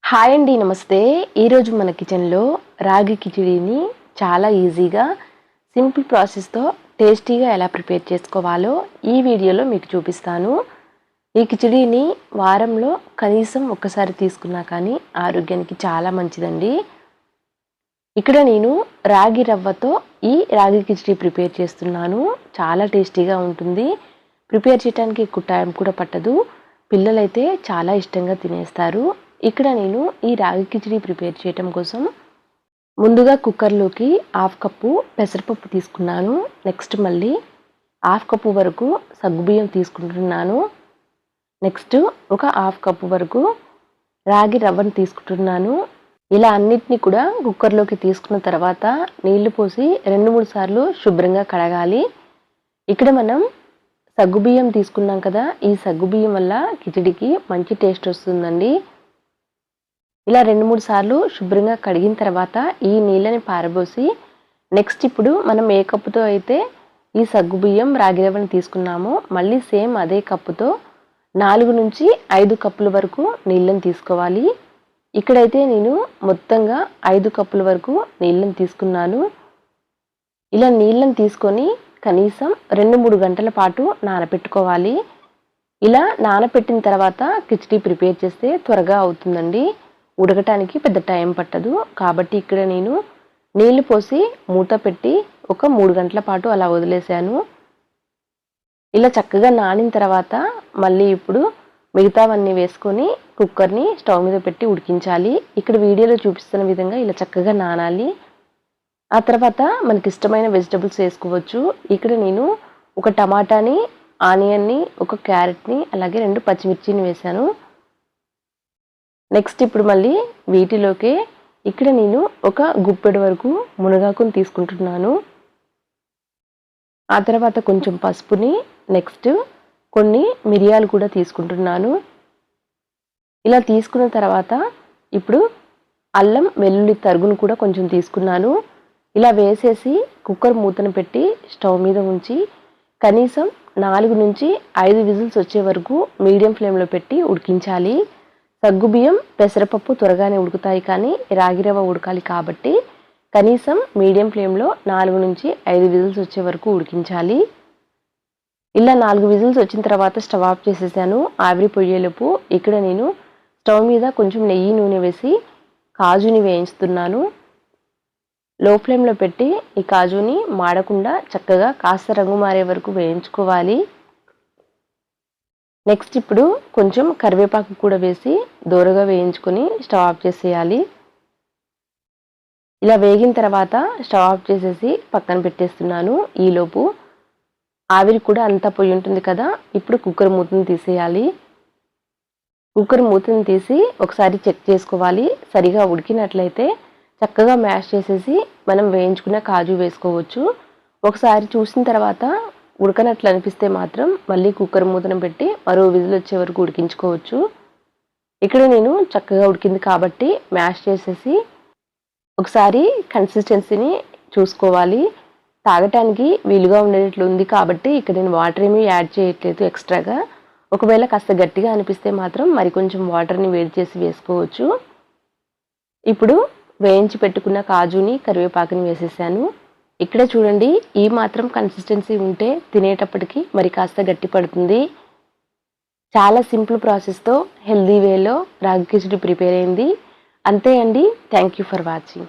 Hi అండి, నమస్తే. ఈరోజు మన కిచెన్లో రాగి కిచిడీని చాలా ఈజీగా సింపుల్ ప్రాసెస్తో టేస్టీగా ఎలా ప్రిపేర్ చేసుకోవాలో ఈ వీడియోలో మీకు చూపిస్తాను. ఈ కిచిడీని వారంలో కనీసం ఒక్కసారి తీసుకున్నా కానీ ఆరోగ్యానికి చాలా మంచిదండి. ఇక్కడ నేను రాగి రవ్వతో ఈ రాగి కిచిడీ ప్రిపేర్ చేస్తున్నాను. చాలా టేస్టీగా ఉంటుంది. ప్రిపేర్ చేయడానికి ఎక్కువ టైం కూడా పట్టదు. పిల్లలైతే చాలా ఇష్టంగా తినేస్తారు. ఇక్కడ నేను ఈ రాగి కిచిడీ ప్రిపేర్ చేయడం కోసం ముందుగా కుక్కర్లోకి హాఫ్ కప్పు పెసరపప్పు తీసుకున్నాను. నెక్స్ట్ మళ్ళీ హాఫ్ కప్పు వరకు సగ్గుబియ్యం తీసుకుంటున్నాను. నెక్స్ట్ ఒక హాఫ్ కప్పు వరకు రాగి రవ్వను తీసుకుంటున్నాను. ఇలా అన్నిటినీ కూడా కుక్కర్లోకి తీసుకున్న తర్వాత నీళ్లు పోసి 2-3 సార్లు శుభ్రంగా కడగాలి. ఇక్కడ మనం సగ్గుబియ్యం తీసుకున్నాం కదా, ఈ సగ్గుబియ్యం వల్ల కిచిడికి మంచి టేస్ట్ వస్తుందండి. ఇలా 2-3 సార్లు శుభ్రంగా కడిగిన తర్వాత ఈ నీళ్ళని పారబోసి నెక్స్ట్ ఇప్పుడు మనం ఏ కప్పుతో అయితే ఈ సగ్గుబియ్యం రాగి రవ్వని తీసుకున్నామో మళ్ళీ సేమ్ అదే కప్పుతో 4 నుంచి 5 కప్పుల వరకు నీళ్ళని తీసుకోవాలి. ఇక్కడైతే నేను మొత్తంగా 5 కప్పుల వరకు నీళ్ళని తీసుకున్నాను. ఇలా నీళ్ళని తీసుకొని కనీసం 2-3 గంటల పాటు నానబెట్టుకోవాలి. ఇలా నానబెట్టిన తర్వాత కిచిడీ ప్రిపేర్ చేస్తే త్వరగా అవుతుందండి. ఉడకటానికి పెద్ద టైం పట్టదు. కాబట్టి ఇక్కడ నేను నీళ్లు పోసి మూత పెట్టి ఒక 3 గంటల పాటు అలా వదిలేశాను. ఇలా చక్కగా నానిన తర్వాత మళ్ళీ ఇప్పుడు మిగతావన్నీ వేసుకొని కుక్కర్ని స్టవ్ మీద పెట్టి ఉడికించాలి. ఇక్కడ వీడియోలో చూపిస్తున్న విధంగా ఇలా చక్కగా నానాలి. ఆ తర్వాత మనకి ఇష్టమైన వెజిటబుల్స్ వేసుకోవచ్చు. ఇక్కడ నేను ఒక టమాటాని, ఆనియన్ని, ఒక క్యారెట్ని, అలాగే 2 పచ్చిమిర్చిని వేశాను. నెక్స్ట్ ఇప్పుడు మళ్ళీ వీటిలోకే ఇక్కడ నేను ఒక గుప్పెడు వరకు మునగాకుని తీసుకుంటున్నాను. ఆ తర్వాత కొంచెం పసుపుని, నెక్స్ట్ కొన్ని మిరియాలు కూడా తీసుకుంటున్నాను. ఇలా తీసుకున్న తర్వాత ఇప్పుడు అల్లం వెల్లుల్లి తరుగును కూడా కొంచెం తీసుకున్నాను. ఇలా వేసేసి కుక్కర్ మూతను పెట్టి స్టవ్ మీద ఉంచి కనీసం 4 నుంచి 5 విజిల్స్ వచ్చే వరకు మీడియం ఫ్లేమ్లో పెట్టి ఉడికించాలి. సగ్గుబియ్యం, పెసరపప్పు త్వరగానే ఉడుకుతాయి, కానీ రాగి రవ్వ ఉడకాలి కాబట్టి కనీసం మీడియం ఫ్లేమ్లో 4 నుంచి 5 విజిల్స్ వచ్చే వరకు ఉడికించాలి. ఇలా 4 విజిల్స్ వచ్చిన తర్వాత స్టవ్ ఆఫ్ చేసేసాను. ఆవిరి పొయ్యేలోపు ఇక్కడ నేను స్టవ్ మీద కొంచెం నెయ్యి, నూనె వేసి కాజుని వేయించుతున్నాను. లో ఫ్లేమ్లో పెట్టి ఈ కాజుని మాడకుండా చక్కగా కాస్త రంగు మారే వరకు వేయించుకోవాలి. నెక్స్ట్ ఇప్పుడు కొంచెం కరివేపాకు కూడా వేసి దోరగా వేయించుకొని స్టవ్ ఆఫ్ చేసేయాలి. ఇలా వేగిన తర్వాత స్టవ్ ఆఫ్ చేసేసి పక్కన పెట్టేస్తున్నాను. ఈలోపు ఆవిరి కూడా అంతా పొయ్యి ఉంటుంది కదా, ఇప్పుడు కుక్కర్ మూతను తీసేయాలి. కుక్కర్ మూతను తీసి ఒకసారి చెక్ చేసుకోవాలి. సరిగా ఉడికినట్లయితే చక్కగా మ్యాష్ చేసేసి మనం వేయించుకున్న కాజు వేసుకోవచ్చు. ఒకసారి చూసిన తర్వాత ఉడకనట్లు అనిపిస్తే మాత్రం మళ్ళీ కుక్కర్ మూతను పెట్టి మరో విజిల్ వచ్చే వరకు ఉడికించుకోవచ్చు. ఇక్కడ నేను చక్కగా ఉడికింది కాబట్టి మ్యాష్ చేసేసి ఒకసారి కన్సిస్టెన్సీని చూసుకోవాలి. తాగటానికి వీలుగా ఉండేట్లు ఉంది కాబట్టి ఇక్కడ నేను వాటర్ ఏమీ యాడ్ చేయట్లేదు ఎక్స్ట్రాగా. ఒకవేళ కాస్త గట్టిగా అనిపిస్తే మాత్రం మరి కొంచెం వాటర్ని వేడి చేసి వేసుకోవచ్చు. ఇప్పుడు వేయించి పెట్టుకున్న కాజుని, కరివేపాకుని వేసేసాను. ఇక్కడ చూడండి, ఈ మాత్రం కన్సిస్టెన్సీ ఉంటే తినేటప్పటికి మరి కాస్త గట్టి పడుతుంది. చాలా సింపుల్ ప్రాసెస్తో హెల్దీ వేలో రాగి కిచిడి ప్రిపేర్ అయింది. అంతే అండి. Thank you for watching.